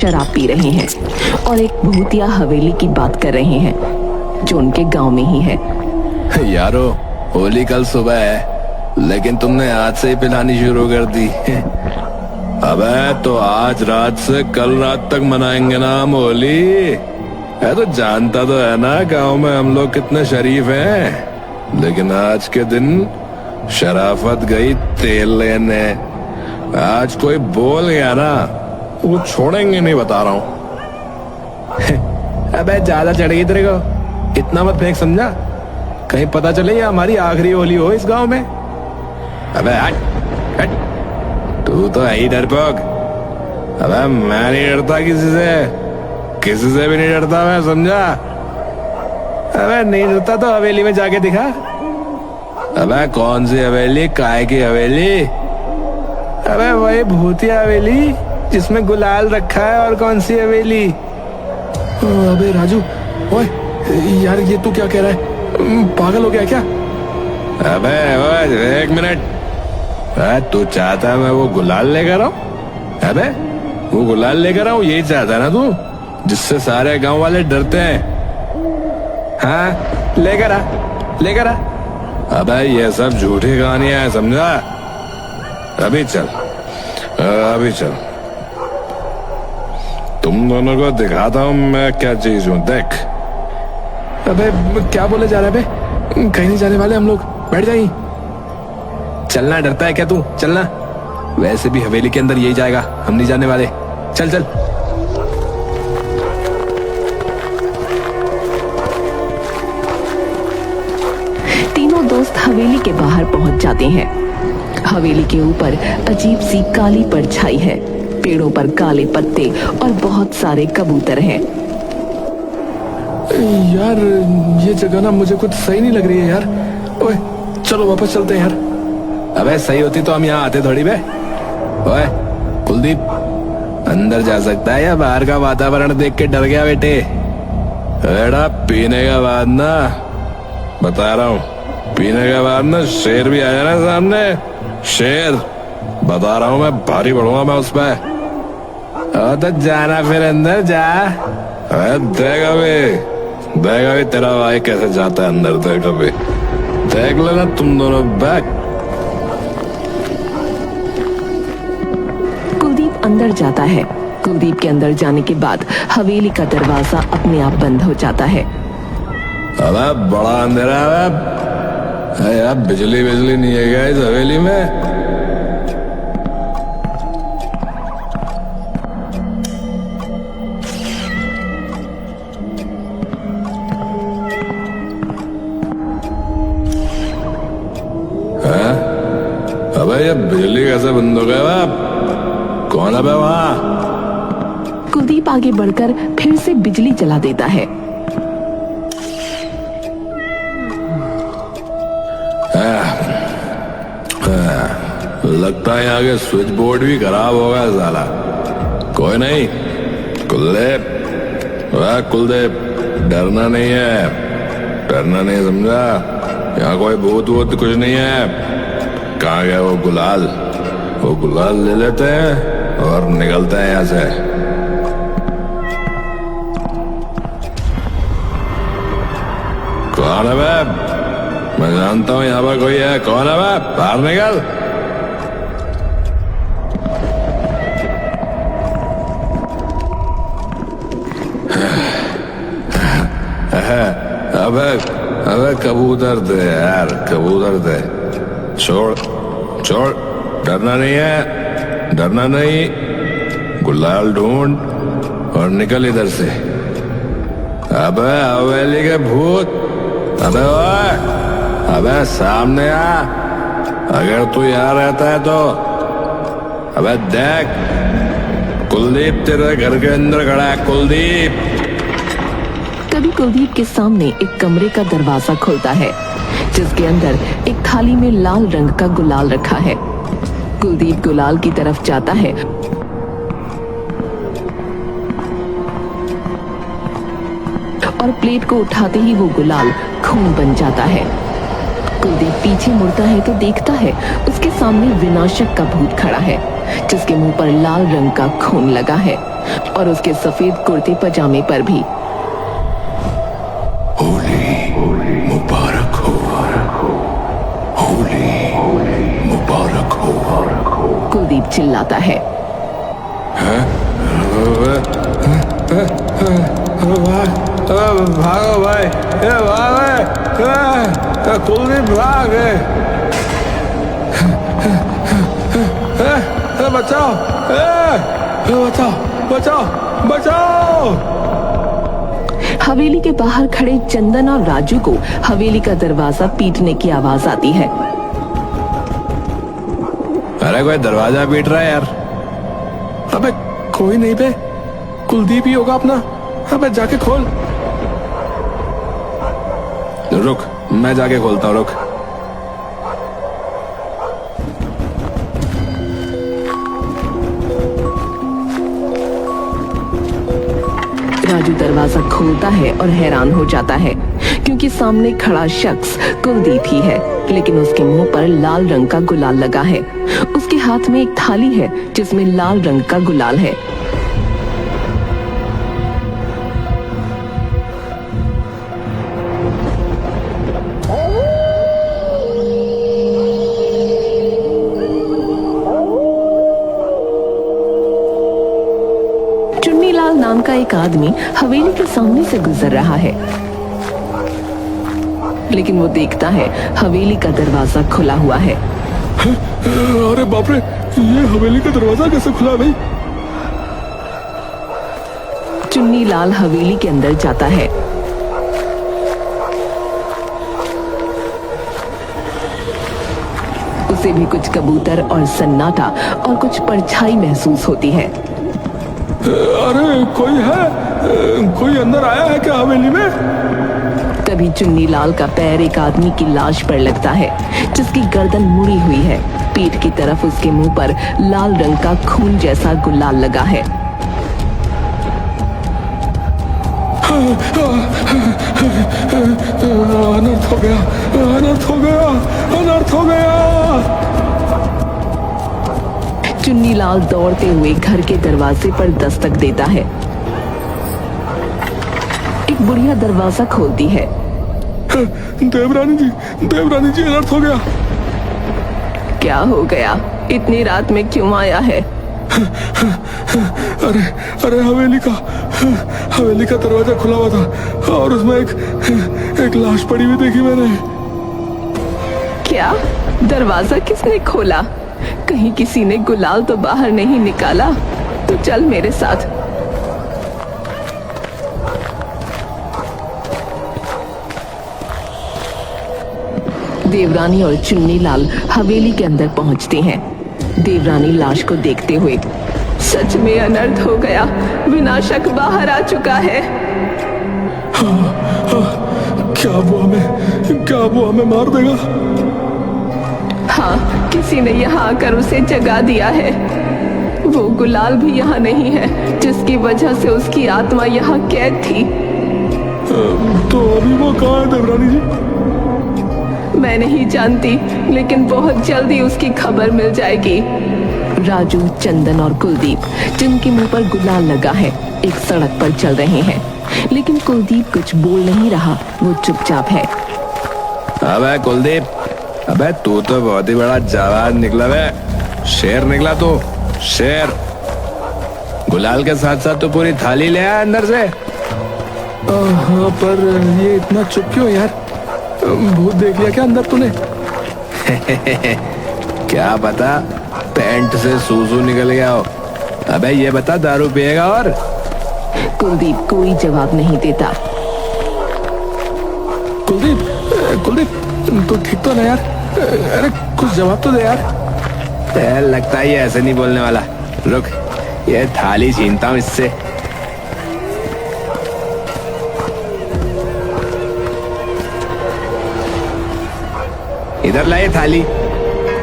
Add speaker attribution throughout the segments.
Speaker 1: शराब पी रहे हैं और एक भूतिया हवेली की बात कर रहे हैं जो उनके गांव में ही है।
Speaker 2: यारो, होली कल सुबह है लेकिन तुमने आज से ही पिलानी शुरू कर दी। अबे तो आज रात से कल रात तक मनाएंगे ना हम होली। है तो जानता तो है ना गांव में हम लोग कितने शरीफ हैं, लेकिन आज के दिन शराफत गई तेल लेने। आज कोई बोल गया ना वो छोड़ेंगे नहीं, बता रहा हूँ। अबे ज्यादा चढ़ेगी तेरे को, इतना मत फेंक समझा, कहीं पता चले ये हमारी आखिरी होली हो इस गांव में। अबे हट हट, तू तो है ही डरपोक। अबे मैं नहीं डरता किसी से भी नहीं डरता मैं, समझा। अबे नहीं डरता तो हवेली में जाके दिखा। अबे कौन सी हवेली, काहे की हवेली? अबे वही भूतिया हवेली जिसमें गुलाल रखा है। और कौन सी हवेली? अबे राजू, ओए यार ये तू क्या कह रहा है, पागल हो गया क्या? अबे ओए एक मिनट, तू चाहता है मैं वो गुलाल लेकर आऊं? अबे वो गुलाल लेकर आऊं, यही चाहता है ना तू, जिससे सारे गांव वाले डरते हैं? हाँ लेकर आ। अबे ये सब झूठी कहानियां हैं, समझा। अभी चल तुम दोनों को दिखाता हूं मैं क्या चीज हूं, देख। अबे क्या बोले जा रहे बे, कहीं नहीं जाने वाले हम लोग, बैठ जाइए। चलना डरता है क्या तू? चलना, वैसे भी हवेली के अंदर यही जाएगा, हम नहीं जाने वाले। चल
Speaker 1: तीनों दोस्त हवेली के बाहर पहुंच जाते हैं। हवेली के ऊपर अजीब सी काली परछाई है, पेड़ों पर काले पत्ते और बहुत सारे कबूतर हैं।
Speaker 2: यार ये जगह ना मुझे कुछ सही नहीं लग रही है यार। ओए चलो वापस चलते हैं यार। अबे सही होती तो हम यहाँ आते थोड़ी बे। ओए कुलदीप, अंदर जा सकता है या बाहर का वातावरण देख के डर गया बेटे? बेटा पीने के बाद ना, बता रहा हूँ, पीने के बाद ना शेर भी आ जाना सामने, शेर, बता रहा हूँ मैं, भारी पड़ूंगा मैं उस पर। तो जाना फिर अंदर जा। देगा भी तेरा भाई कैसे जाता है अंदर, देख लेना तुम दोनों बैक।
Speaker 1: कुलदीप अंदर जाता है। कुलदीप के अंदर जाने के बाद हवेली का दरवाजा अपने आप बंद हो जाता है।
Speaker 2: अबे बड़ा अंधेरा है यार, बिजली नहीं है क्या इस हवेली में? अबे ये बिजली कैसे बंद हो गया बाप? कौन है वहां?
Speaker 1: कुलदीप आगे बढ़कर फिर से बिजली जला देता है।
Speaker 2: लगता है यहाँ के स्विच बोर्ड भी खराब हो गया साला। कोई नहीं कुलदीप, डरना नहीं है, समझा। यहाँ कोई भूत वूत कुछ नहीं है। कहाँ गया वो गुलाल ले लेते हैं और निकलते हैं यहाँ से। कौन है बे? मैं जानता हूँ यहाँ पर कोई है। कौन है बे? बाहर निकल। अबे कबूतर दे यार, कबूतर दे। छोड़, डरना नहीं, गुलाल ढूंढ और निकल इधर से। अबे हवेली के भूत, अबे सामने आ, अगर तू यहाँ रहता है तो। अबे देख, कुलदीप तेरे घर के अंदर खड़ा है, कुलदीप।
Speaker 1: तभी कुलदीप के सामने एक कमरे का दरवाजा खुलता है, जिसके अंदर एक थाली में लाल रंग का गुलाल रखा है। कुलदीप गुलाल की तरफ जाता है और प्लेट को उठाते ही वो गुलाल खून बन जाता है। कुलदीप पीछे मुड़ता है तो देखता है उसके सामने विनाशक का भूत खड़ा है, जिसके मुंह पर लाल रंग का खून लगा है और उसके सफेद कुर्ते पजामे पर भी।
Speaker 2: होली मुबारक हो, होली मुबारक हो।
Speaker 1: कुलदीप चिल्लाता है।
Speaker 2: भागो भाई, कुलदीप भाग, बचाओ, बचाओ बचाओ बचाओ।
Speaker 1: हवेली के बाहर खड़े चंदन और राजू को हवेली का दरवाजा पीटने की आवाज आती है।
Speaker 2: अरे कोई दरवाजा पीट रहा है यार। अबे कोई नहीं बे, कुलदीप ही होगा अपना। अबे जाके खोल। रुक, मैं जाके खोलता हूँ, रुक।
Speaker 1: राजू दरवाजा खोलता है और हैरान हो जाता है क्योंकि सामने खड़ा शख्स कुलदीप ही है, लेकिन उसके मुंह पर लाल रंग का गुलाल लगा है। उसके हाथ में एक थाली है जिसमें लाल रंग का गुलाल है। चुन्नीलाल नाम का एक आदमी हवेली के सामने से गुजर रहा है, लेकिन वो देखता है हवेली का दरवाजा खुला हुआ है।
Speaker 2: अरे बाप रे, ये हवेली का दरवाजा कैसे खुला भाई?
Speaker 1: चुन्नीलाल हवेली के अंदर जाता है। उसे भी कुछ कबूतर और सन्नाटा और कुछ परछाई महसूस होती है।
Speaker 2: अरे कोई है? कोई अंदर आया है क्या हवेली में?
Speaker 1: तभी चुन्नीलाल का पैर एक आदमी की लाश पर लगता है जिसकी गर्दन मुड़ी हुई है। पीठ की तरफ उसके मुंह पर लाल रंग का खून जैसा गुलाल लगा है।
Speaker 2: अनर्थ हो गया, अनर्थ हो गया, अनर्थ हो गया।
Speaker 1: चुन्नीलाल दौड़ते हुए घर के दरवाजे पर दस्तक देता है। एक बुढ़िया दरवाजा खोलती है।
Speaker 2: देवरानी जी अनर्थ हो गया।
Speaker 1: क्या हो गया? इतनी रात में क्यों आया है?
Speaker 2: अरे हवेली का दरवाजा खुला हुआ था और उसमें एक लाश पड़ी हुई देखी मैंने।
Speaker 1: क्या? दरवाजा किसने खोला? कहीं किसी ने गुलाल तो बाहर नहीं निकाला? तो चल मेरे साथ। देवरानी और चुन्नीलाल हवेली के अंदर पहुंचते हैं। देवरानी लाश को देखते हुए, सच में अनर्थ हो गया, विनाशक बाहर आ चुका है।
Speaker 2: क्या वो हमें मार देगा?
Speaker 1: हाँ, किसी ने यहाँ आकर उसे जगा दिया है। वो गुलाल भी यहाँ नहीं है जिसकी वजह से उसकी आत्मा यहाँ कैद थी।
Speaker 2: तो अभी वो कहाँ है देवरानी जी?
Speaker 1: मैं नहीं जानती, लेकिन बहुत जल्दी उसकी खबर मिल जाएगी। राजू, चंदन और कुलदीप, जिनके मुंह पर गुलाल लगा है, एक सड़क पर चल रहे हैं, लेकिन कुलदीप कुछ बोल नहीं रहा, वो चुपचाप है।
Speaker 2: अबे कुलदीप, अबे तू तो बहुत ही बड़ा जवान निकला बे, शेर निकला तू, शेर। गुलाल के साथ साथ तो पूरी थाली ले आया अंदर से। हाँ, पर ये इतना चुप क्यों यार? भूत देख लिया क्या अंदर तूने? क्या पता, पैंट से सूसू निकल गया हो। अबे ये बता, दारू पिएगा? और
Speaker 1: कुलदीप कोई जवाब नहीं देता।
Speaker 2: कुलदीप तू ठीक तो ना यार? अरे कुछ जवाब तो दे यार। लगता है ये ऐसे नहीं बोलने वाला। रुक, ये थाली छीनता हूँ इससे। इधर लाए थाली।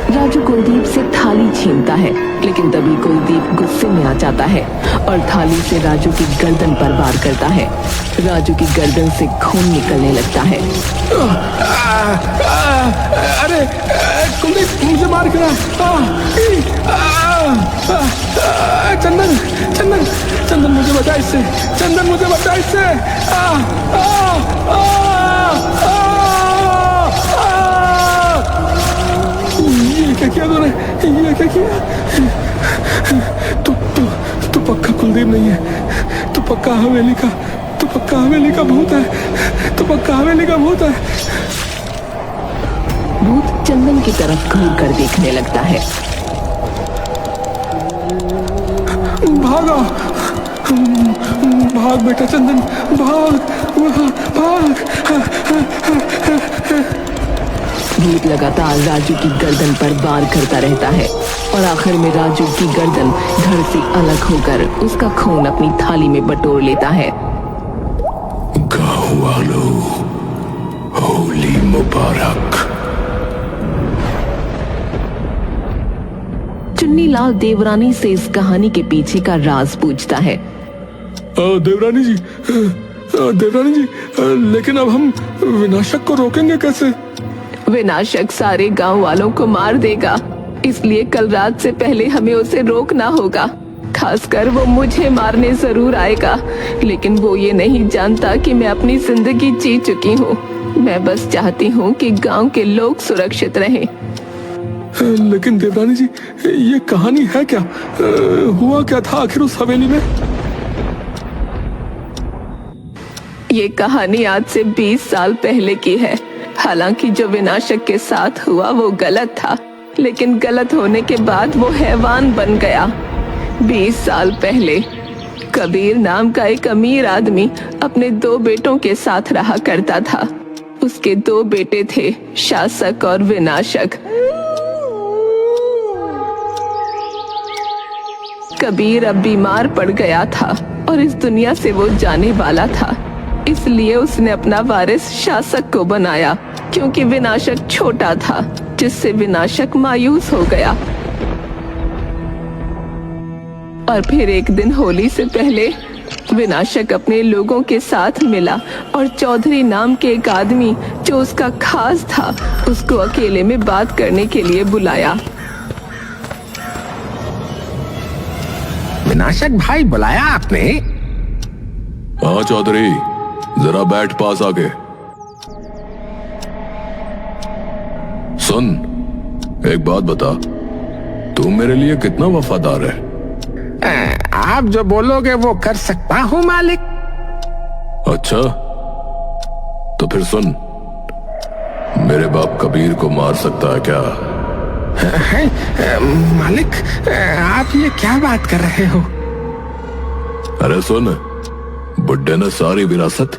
Speaker 1: राजू कुलदीप से थाली छीनता है, लेकिन तभी कुलदीप गुस्से में आ जाता है और थाली से राजू की गर्दन पर वार करता है। राजू की गर्दन से खून निकलने लगता है।
Speaker 2: अरे कुलदीप मुझे मार गिरा। चंदन चंदन चंदन मुझे बचा इससे, चंदन मुझे बचा इससे। ये क्या किया तूने, ये क्या किया? तू पक्का कुलदीप नहीं है, तू पक्का हवेली का, तू पक्का हवेली का भूत है, तू पक्का हवेली का भूत है।
Speaker 1: भूत चंदन की तरफ घूर कर देखने लगता है।
Speaker 2: भागा, भाग बेटा चंदन, भाग भाग।
Speaker 1: भूत लगातार राजू की गर्दन पर वार करता रहता है और आखिर में राजू की गर्दन धड़ से अलग होकर उसका खून अपनी थाली में बटोर लेता है।
Speaker 2: गाँव वालों, होली मुबारक।
Speaker 1: चुन्नीलाल देवरानी से इस कहानी के पीछे का राज पूछता है।
Speaker 2: देवरानी जी, देवरानी जी, लेकिन अब हम विनाशक को रोकेंगे कैसे?
Speaker 1: विनाशक सारे गांव वालों को मार देगा, इसलिए कल रात से पहले हमें उसे रोकना होगा। खासकर वो मुझे मारने जरूर आएगा, लेकिन वो ये नहीं जानता कि मैं अपनी जिंदगी जी चुकी हूँ। मैं बस चाहती हूँ कि गांव के लोग सुरक्षित रहें।
Speaker 2: लेकिन देवरानी जी, ये कहानी है क्या? हुआ क्या था आखिर उस हवेली में?
Speaker 1: ये कहानी आज से 20 साल पहले की है। हालांकि जो विनाशक के साथ हुआ वो गलत था, लेकिन गलत होने के बाद वो हैवान बन गया। 20 साल पहले कबीर नाम का एक अमीर आदमी अपने 2 बेटों के साथ रहा करता था। उसके 2 बेटे थे, शासक और विनाशक। कबीर अब बीमार पड़ गया था और इस दुनिया से वो जाने वाला था, इसलिए उसने अपना वारिस शासक को बनाया, क्योंकि विनाशक छोटा था, जिससे विनाशक मायूस हो गया। और फिर एक दिन होली से पहले विनाशक अपने लोगों के साथ मिला और चौधरी नाम के एक आदमी जो उसका खास था, उसको अकेले में बात करने के लिए बुलाया।
Speaker 2: विनाशक भाई, बुलाया आपने?
Speaker 3: हाँ चौधरी, जरा बैठ पास आके। सुन, एक बात बता, तू मेरे लिए कितना वफादार है?
Speaker 2: आप जो बोलोगे वो कर सकता हूँ मालिक।
Speaker 3: अच्छा, तो फिर सुन, मेरे बाप कबीर को मार सकता है क्या?
Speaker 2: मालिक, आप ये क्या बात कर रहे हो?
Speaker 3: अरे सुन, बुड्ढे ने सारी विरासत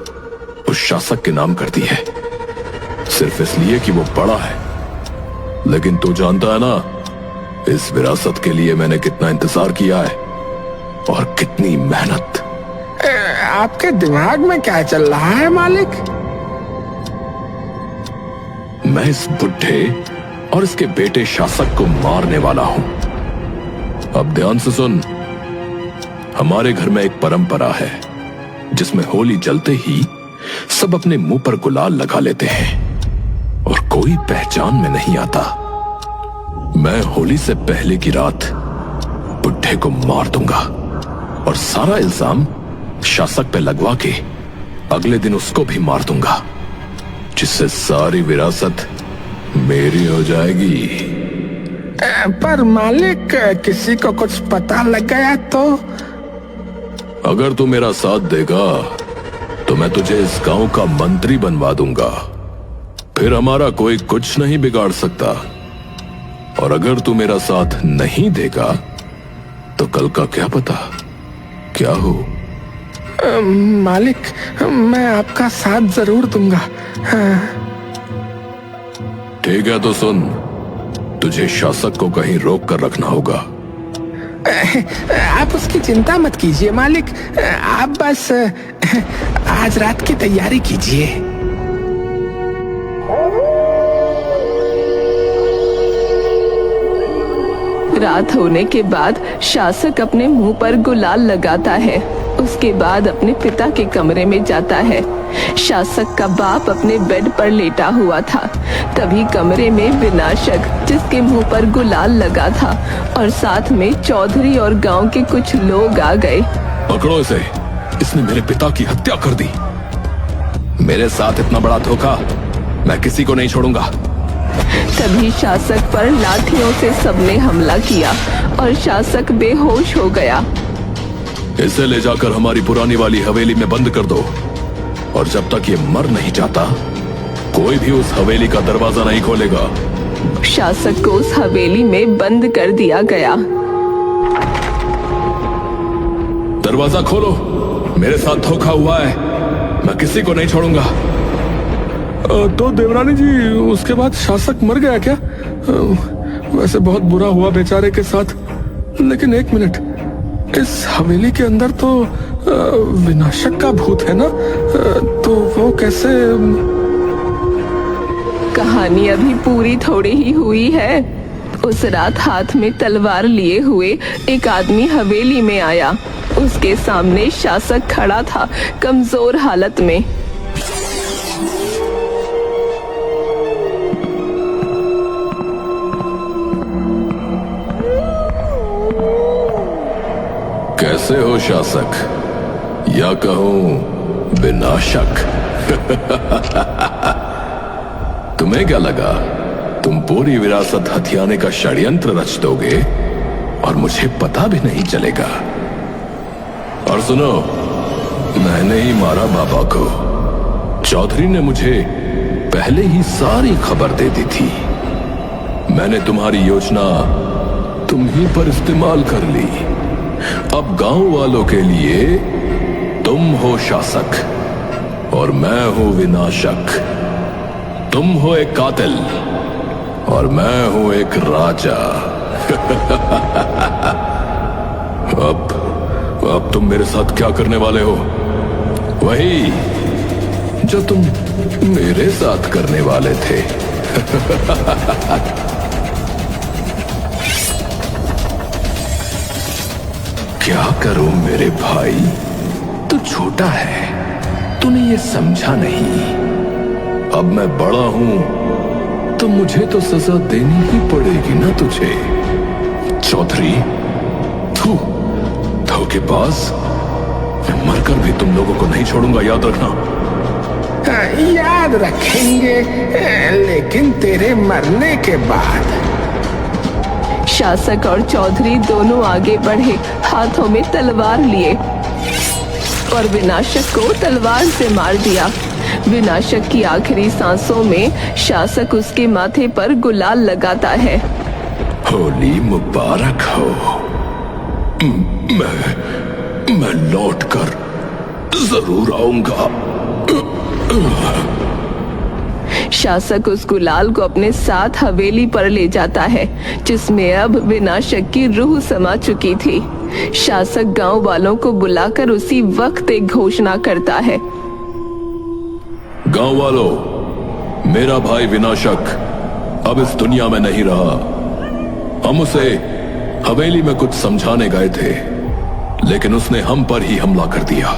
Speaker 3: उस शासक के नाम कर दी है, सिर्फ इसलिए कि वो बड़ा है। लेकिन तू जानता है ना, इस विरासत के लिए मैंने कितना इंतजार किया है और कितनी मेहनत।
Speaker 2: आपके दिमाग में क्या चल रहा है मालिक?
Speaker 3: मैं इस बुड्ढे और इसके बेटे शासक को मारने वाला हूं। अब ध्यान से सुन, हमारे घर में एक परंपरा है जिसमें होली जलते ही सब अपने मुंह पर गुलाल लगा लेते हैं और कोई पहचान में नहीं आता। मैं होली से पहले की रात बुड्ढे को मार दूंगा और सारा इल्जाम शासक पे लगवा के अगले दिन उसको भी मार दूंगा, जिससे सारी विरासत मेरी हो जाएगी।
Speaker 2: पर मालिक, किसी को कुछ पता लग गया तो?
Speaker 3: अगर तू मेरा साथ देगा तो मैं तुझे इस गांव का मंत्री बनवा दूंगा, फिर हमारा कोई कुछ नहीं बिगाड़ सकता। और अगर तू मेरा साथ नहीं देगा तो कल का क्या पता क्या हो।
Speaker 2: मालिक, मैं आपका साथ जरूर दूंगा। हाँ।
Speaker 3: ठीक है, तो सुन, तुझे शासक को कहीं रोक कर रखना होगा।
Speaker 2: आप उसकी चिंता मत कीजिए मालिक, आप बस आज रात की तैयारी कीजिए।
Speaker 1: रात होने के बाद शासक अपने मुंह पर गुलाल लगाता है उसके बाद अपने पिता के कमरे में जाता है। शासक का बाप अपने बेड पर लेटा हुआ था। तभी कमरे में विनाशक, जिसके मुंह पर गुलाल लगा था, और साथ में चौधरी और गांव के कुछ लोग आ गए।
Speaker 3: पकड़ो इसे, इसने मेरे पिता की हत्या कर दी। मेरे साथ इतना बड़ा धोखा मैं किसी को नहीं छोड़ूंगा।
Speaker 1: तभी शासक पर लाठियों से सबने हमला किया और शासक बेहोश हो गया।
Speaker 3: इसे ले जाकर हमारी पुरानी वाली हवेली में बंद कर दो, और जब तक ये मर नहीं जाता कोई भी उस हवेली का दरवाजा नहीं खोलेगा।
Speaker 1: शासक को उस हवेली में बंद कर दिया गया।
Speaker 3: दरवाजा खोलो, मेरे साथ धोखा हुआ है, मैं किसी को नहीं छोड़ूंगा।
Speaker 2: तो देवरानी जी, उसके बाद शासक मर गया क्या? वैसे बहुत बुरा हुआ बेचारे के साथ, लेकिन एक मिनट, इस हवेली के अंदर तो विनाशक का भूत है ना? तो वो कैसे?
Speaker 1: कहानी अभी पूरी थोड़ी ही हुई है। उस रात हाथ में तलवार लिए हुए एक आदमी हवेली में आया। उसके सामने शासक खड़ा था, कमजोर हालत में।
Speaker 3: कैसे हो शासक, या कहूं विनाशक? तुम्हें क्या लगा तुम पूरी विरासत हथियाने का षड्यंत्र रच दोगे और मुझे पता भी नहीं चलेगा? और सुनो, मैंने ही मारा बाबा को। चौधरी ने मुझे पहले ही सारी खबर दे दी थी। मैंने तुम्हारी योजना तुम ही पर इस्तेमाल कर ली। अब गांव वालों के लिए तुम हो शासक और मैं हूं विनाशक। तुम हो एक कातिल और मैं हूं एक राजा। अब तुम मेरे साथ क्या करने वाले हो? वही जो तुम मेरे साथ करने वाले थे। क्या करूं मेरे भाई, तू छोटा है, तूने ये समझा नहीं। अब मैं बड़ा हूं तो मुझे तो सजा देनी ही पड़ेगी ना तुझे। चौधरी, तू धोखेबाज, मैं मरकर भी तुम लोगों को नहीं छोड़ूंगा, याद रखना।
Speaker 2: याद रखेंगे, लेकिन तेरे मरने के बाद।
Speaker 1: शासक और चौधरी दोनों आगे बढ़े, हाथों में तलवार लिए, और विनाशक को तलवार से मार दिया। विनाशक की आखिरी सांसों में शासक उसके माथे पर गुलाल लगाता है।
Speaker 3: होली मुबारक हो। मैं लौट कर जरूर आऊंगा।
Speaker 1: शासक उस गुलाल को अपने साथ हवेली पर ले जाता है, जिसमें अब विनाशक की रूह समा चुकी थी। शासक गांव वालों को बुलाकर उसी वक्त एक घोषणा करता है।
Speaker 3: गांव वालों, मेरा भाई विनाशक अब इस दुनिया में नहीं रहा। हम उसे हवेली में कुछ समझाने गए थे, लेकिन उसने हम पर ही हमला कर दिया,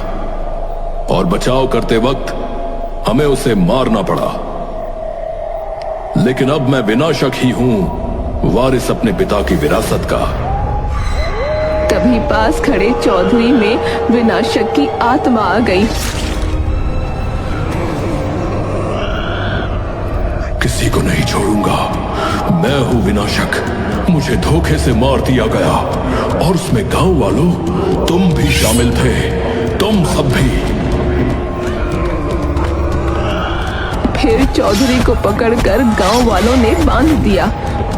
Speaker 3: और बचाव करते वक्त हमें उसे मारना पड़ा। लेकिन अब मैं विनाशक ही हूं, वारिस अपने पिता की विरासत का।
Speaker 1: तभी पास खड़े चौधरी में विनाशक की आत्मा आ गई।
Speaker 3: किसी को नहीं छोड़ूंगा, मैं हूं विनाशक। मुझे धोखे से मार दिया गया, और उसमें गांव वालों तुम भी शामिल थे, तुम सब भी।
Speaker 1: फिर चौधरी को पकड़कर गांव वालों ने बांध दिया,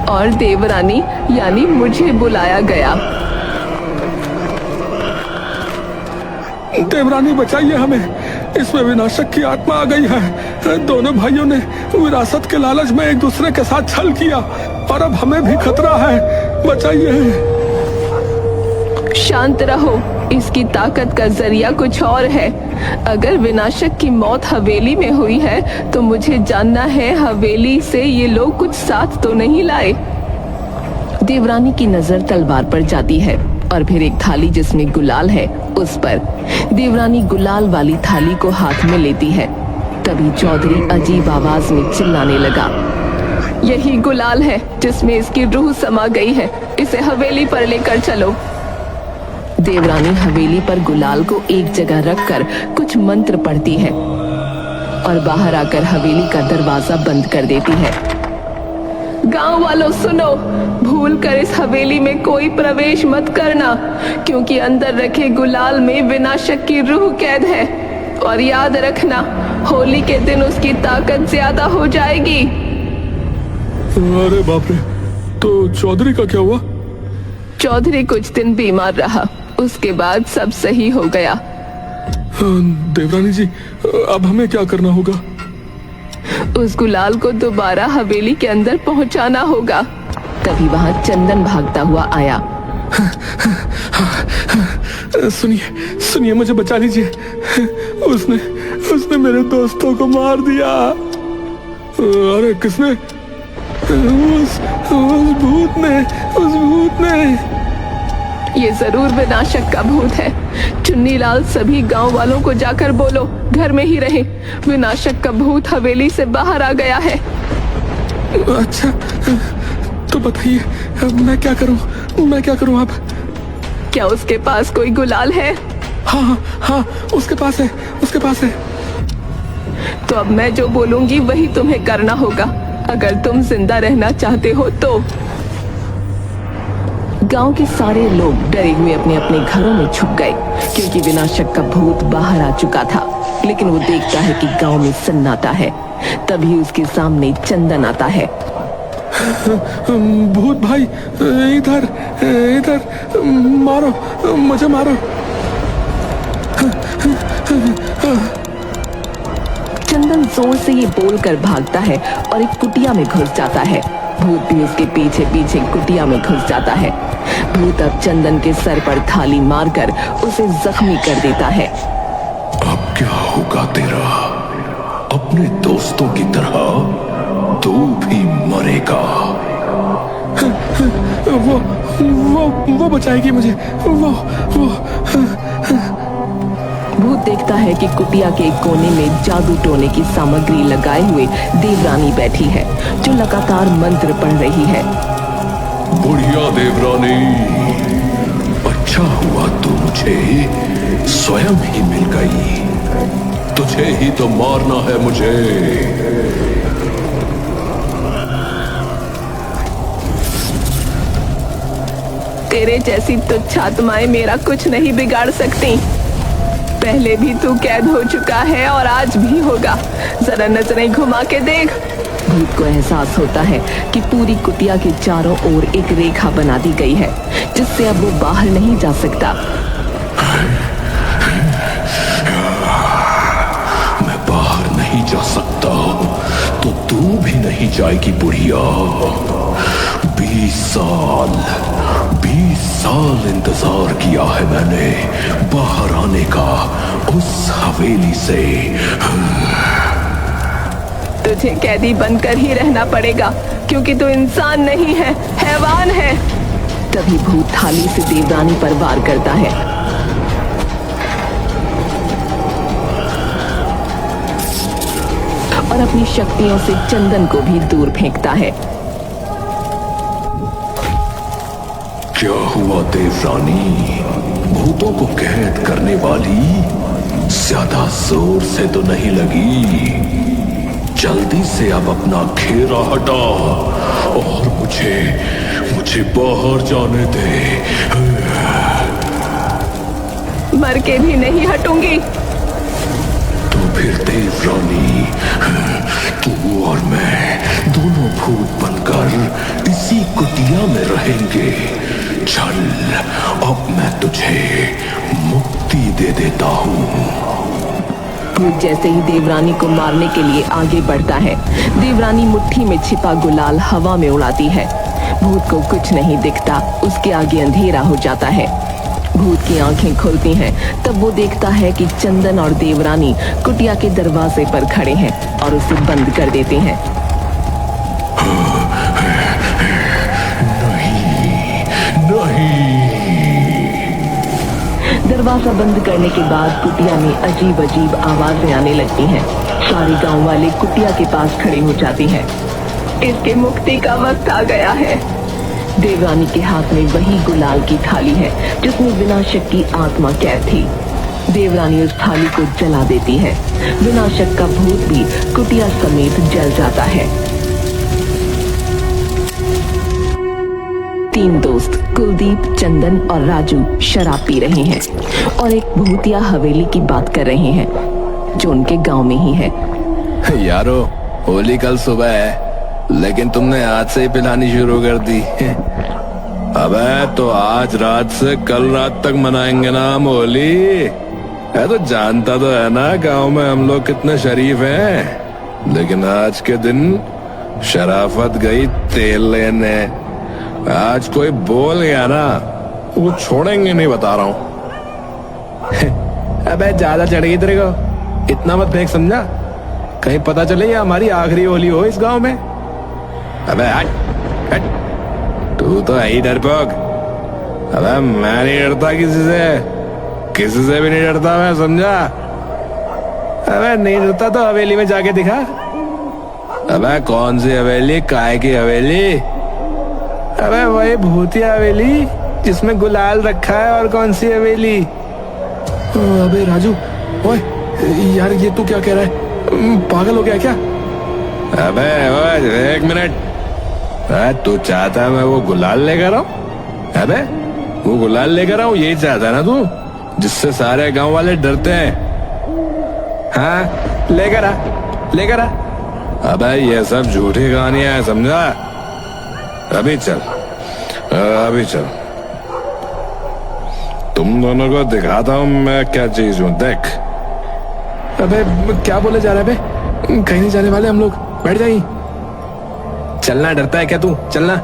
Speaker 1: और देवरानी यानी मुझे बुलाया गया।
Speaker 2: देवरानी, बचाइए हमें, इसमें विनाशक की आत्मा आ गई है। दोनों भाइयों ने विरासत के लालच में एक दूसरे के साथ छल किया, और अब हमें भी खतरा है, बचाइए।
Speaker 1: शांत रहो, इसकी ताकत का जरिया कुछ और है। अगर विनाशक की मौत हवेली में हुई है तो मुझे जानना है हवेली से ये लोग कुछ साथ तो नहीं लाए। देवरानी की नजर तलवार पर जाती है। और फिर एक थाली जिसमें गुलाल है उस पर। देवरानी गुलाल वाली थाली को हाथ में लेती है। तभी चौधरी अजीब आवाज में चिल्लाने लगा, यही गुलाल है जिसमें इसकी रूह समा गई है, इसे हवेली पर लेकर चलो। देवरानी हवेली पर गुलाल को एक जगह रखकर कुछ मंत्र पढ़ती है और बाहर आकर हवेली का दरवाजा बंद कर देती है। गांव वालों सुनो, भूल कर इस हवेली में कोई प्रवेश मत करना, क्योंकि अंदर रखे गुलाल में विनाशक की रूह कैद है। और याद रखना, होली के दिन उसकी ताकत ज्यादा हो जाएगी।
Speaker 3: अरे बाप रे, तो चौधरी का क्या हुआ?
Speaker 1: चौधरी कुछ दिन बीमार रहा, उसके बाद सब सही हो गया।
Speaker 3: देवरानी जी, अब हमें क्या करना होगा?
Speaker 1: उस गुलाल को दोबारा हवेली के अंदर पहुंचाना होगा। तभी वहां चंदन भागता हुआ आया।
Speaker 3: सुनिए सुनिए, मुझे बचा लीजिए। उसने मेरे दोस्तों को मार दिया। अरे किसने? उस भूत ने।
Speaker 1: ये जरूर विनाशक का भूत है। चुन्नीलाल, सभी गांव वालों को जाकर बोलो घर में ही रहे, विनाशक का भूत हवेली से बाहर आ गया है।
Speaker 3: अच्छा, तो बताइए मैं क्या करूं अब?
Speaker 1: क्या उसके पास कोई गुलाल है?
Speaker 3: हाँ, उसके पास है।
Speaker 1: तो अब मैं जो बोलूंगी वही तुम्हें करना होगा, अगर तुम जिंदा रहना चाहते हो तो। गांव के सारे लोग डरे हुए अपने अपने घरों में छुप गए, क्योंकि विनाशक का भूत बाहर आ चुका था। लेकिन वो देखता है कि गांव में सन्नाटा है। तभी उसके सामने चंदन आता है।
Speaker 3: भूत भाई, इधर मारो, मुझे मारो।
Speaker 1: चंदन जोर से ये बोलकर भागता है और एक कुटिया में घुस जाता है। भूत भी उसके पीछे पीछे कुटिया में घुस जाता है। भूत अब चंदन के सर पर थाली मारकर उसे जख्मी कर देता है।
Speaker 3: अब क्या होगा तेरा? अपने दोस्तों की तरह तू भी मरेगा। वो बचाएगी मुझे।
Speaker 1: भूत देखता है कि कुटिया के एक कोने में जादू टोने की सामग्री लगाए हुए देवरानी बैठी है, जो लगातार मंत्र पढ़ रही है।
Speaker 3: बुढ़िया देवरानी, अच्छा हुआ तू मुझे स्वयं ही मिल गई। तुझे ही तो मारना है मुझे।
Speaker 1: तेरे जैसी तुच्छ आत्माएं मेरा कुछ नहीं बिगाड़ सकती। पहले भी तू कैद हो चुका है और आज भी होगा। जरा नजरें घुमा के देख। भूत को एहसास होता है कि पूरी कुटिया के चारों ओर एक रेखा बना दी गई है, जिससे अब वो बाहर नहीं जा सकता।
Speaker 3: मैं बाहर नहीं जा सकता तो तू भी नहीं जाएगी बुढ़िया। 20 साल इंतजार किया है मैंने बाहर आने का उस हवेली से।
Speaker 1: तुझे कैदी बनकर ही रहना पड़ेगा, क्योंकि तू इंसान नहीं है, हैवान है। तभी भूत थाली से देवरानी पर वार करता है। और अपनी शक्तियों से चंदन को भी दूर फेंकता है।
Speaker 3: क्या हुआ देवरानी? भूतों को कैद करने वाली ज्यादा जोर से तो नहीं लगी। जल्दी से अब अपना घेरा हटा और मुझे बाहर जाने दे।
Speaker 1: मर के भी नहीं हटूंगी।
Speaker 3: तो फिर देवरानी, तू और मैं दोनों भूत बनकर इसी कुटिया में रहेंगे। चल, अब मैं तुझे मुक्ति दे देता हूँ।
Speaker 1: भूत जैसे ही देवरानी को मारने के लिए आगे बढ़ता है, देवरानी मुट्ठी में छिपा गुलाल हवा में उड़ाती है। भूत को कुछ नहीं दिखता, उसके आगे अंधेरा हो जाता है। भूत की आंखें खुलती हैं, तब वो देखता है कि चंदन और देवरानी कुटिया के दरवाजे पर खड़े हैं और उसे बंद कर देते हैं।
Speaker 3: नहीं,
Speaker 1: दरवाजा बंद करने के बाद कुटिया में अजीब अजीब आवाजें आने लगती हैं। सारे गांव वाले कुटिया के पास खड़े हो जाते हैं। इसके मुक्ति का वक्त आ गया है। देवरानी के हाथ में वही गुलाल की थाली है जिसमें विनाशक की आत्मा कैद थी। देवरानी उस थाली को जला देती है। विनाशक का भूत भी कुटिया समेत जल जाता है। तीन दोस्त कुलदीप, चंदन और राजू शराब पी रहे हैं और एक भूतिया हवेली की बात कर रहे हैं जो उनके गांव में ही है।
Speaker 2: यारो, होली कल सुबह है लेकिन तुमने आज से ही पिलानी शुरू कर दी। अबे तो आज रात से कल रात तक मनाएंगे ना हम होली। है तो जानता तो है ना गांव में हम लोग कितने शरीफ हैं। लेकिन आज के दिन शराफत गई तेल लेने। आज कोई बोल गया ना वो छोड़ेंगे नहीं, बता रहा हूँ। अबे ज्यादा चढ़ गई तेरे को, इतना मत फेंक समझा, कहीं पता चले ये हमारी आखिरी होली हो इस गांव में। अबे हट हट, तू तो है ही डरपोक। अबे मैं नहीं डरता किसी से भी नहीं डरता मैं, समझा। अबे नहीं डरता तो हवेली में जाके दिखा। अबे कौन सी हवेली, काय की हवेली? अबे वही भूतिया हवेली जिसमें गुलाल रखा है। और कौन सी हवेली? अबे राजू, ओए यार ये तू क्या कह रहा है? पागल हो गया क्या? अबे ओए एक मिनट, तू चाहता है मैं वो गुलाल लेकर आऊं? अबे वो गुलाल लेकर आऊं यही चाहता है ना तू, जिससे सारे गांव वाले डरते हैं। हाँ लेकर आ। अबे ये सब झूठी कहानियां हैं, समझा। अभी चल तुम दोनों को दिखाता हूं मैं क्या चीज हूं, देख। अबे क्या बोले जा रहा है बे? कहीं नहीं जाने वाले हम लोग, बैठ जाइए। चलना डरता है क्या तू? चलना,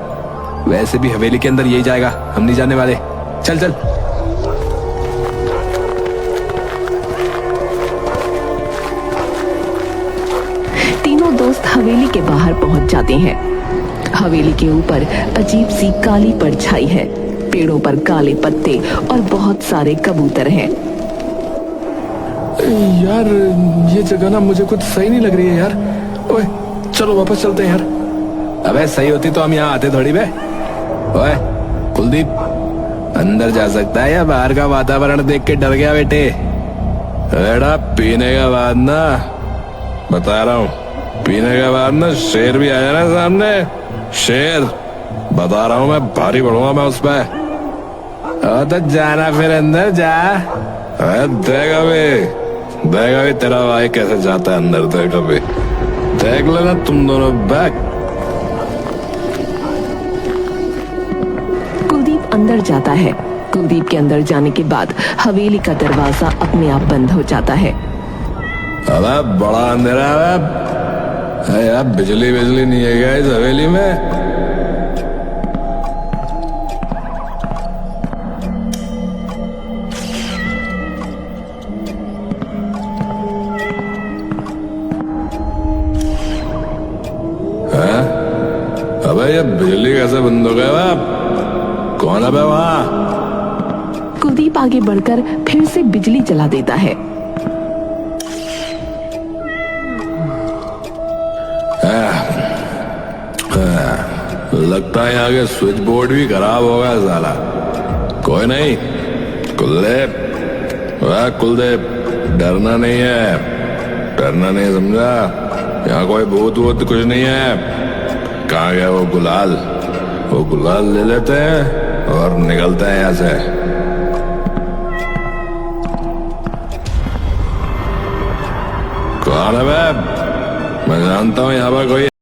Speaker 2: वैसे भी हवेली के अंदर यही जाएगा, हम नहीं जाने वाले। चल
Speaker 1: तीनों दोस्त हवेली के बाहर पहुंच जाते हैं। हवेली के ऊपर अजीब सी काली परछाई है। पेड़ों पर काले पत्ते और बहुत सारे कबूतर हैं।
Speaker 2: यार ये जगह ना मुझे कुछ सही नहीं लग रही है यार। ओए चलो वापस चलते हैं यार। अबे सही होती तो हम यहाँ आते थोड़ी बे। ओए कुलदीप, अंदर जा सकता है या बाहर का वातावरण देख के डर गया बेटे? बेटा पीने के बाद ना, बता रहा हूँ, पीने के बाद ना शेर भी आ जाए ना सामने, शेर, बता रहा हूँ मैं, भारी पड़ूंगा मैं उस पर। तो जाना फिर अंदर जा। देगा भी तेरा भाई कैसे जाता है अंदर, देख लेना तुम दोनों बैक।
Speaker 1: कुलदीप अंदर जाता है। कुलदीप के अंदर जाने के बाद हवेली का दरवाजा अपने आप बंद हो जाता है।
Speaker 2: अबे बड़ा अंधेरा है यार, बिजली नहीं है क्या इस हवेली में? अबे ये बिजली कैसे बंद हो गया बाप? कौन है वहां?
Speaker 1: कुलदीप आगे बढ़कर फिर से बिजली जला देता है।
Speaker 2: लगता है यहाँ के स्विच बोर्ड भी खराब हो गया साला। कोई नहीं कुलदीप, डरना नहीं है, समझा। यहाँ कोई भूत कुछ नहीं है। कहाँ गया वो गुलाल ले लेते हैं और निकलते हैं यहाँ से। कौन है बे? मैं जानता हूँ यहाँ पर कोई